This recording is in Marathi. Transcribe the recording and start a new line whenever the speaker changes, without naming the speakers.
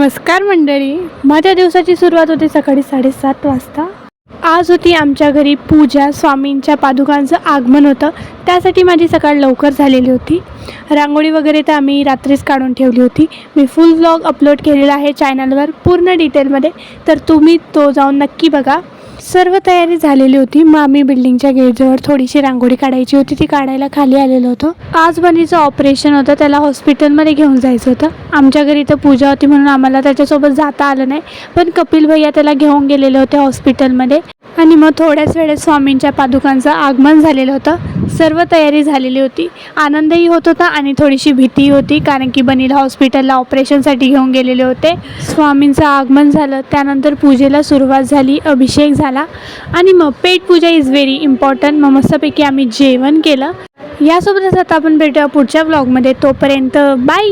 नमस्कार मंडळी. माझ्या दिवसाची सुरुवात होते सकाळी 7:30 वाजता. आज होती आमच्या घरी पूजा. स्वामींच्या पादुकांचं आगमन होतं, त्यासाठी माझी सकाळ लवकर झालेली होती. रांगोळी वगैरे तर आम्ही रात्रीच काढून ठेवली होती. मी फुल व्लॉग अपलोड केलेला आहे चॅनलवर पूर्ण डिटेलमध्ये, तर तुम्ही तो जाऊन नक्की बघा. सर्व तयारी झालेली होती. मग आम्ही बिल्डिंगच्या गेटजवळ थोडीशी रांगोळी काढायची होती, ती काढायला खाली आलेलो होतो. आज बनीचं ऑपरेशन होतं, त्याला हॉस्पिटलमध्ये घेऊन जायचं होतं. आमच्या घरी तर पूजा होती म्हणून आम्हाला त्याच्यासोबत जाता आलं नाही, पण कपिल भैया त्याला घेऊन गेलेले होते हॉस्पिटलमध्ये. आणि मग थोड्याच वेळेत स्वामींच्या पादुकांचं आगमन झालेलं होतं. सर्व तयारी झालेली होती. आनंदही होत होता आणि थोडीशी भीती होती, कारण की बनीला हॉस्पिटलला ऑपरेशनसाठी घेऊन गेलेले होते. स्वामींचं आगमन झालं, त्यानंतर पूजेला सुरुवात झाली, अभिषेक झाला आणि मग पेटपूजा इज व्हेरी इम्पॉर्टंट. मग मस्तपैकी आम्ही जेवण केलं. यासोबतच आता आपण भेटूया पुढच्या व्लॉगमध्ये. तोपर्यंत बाय.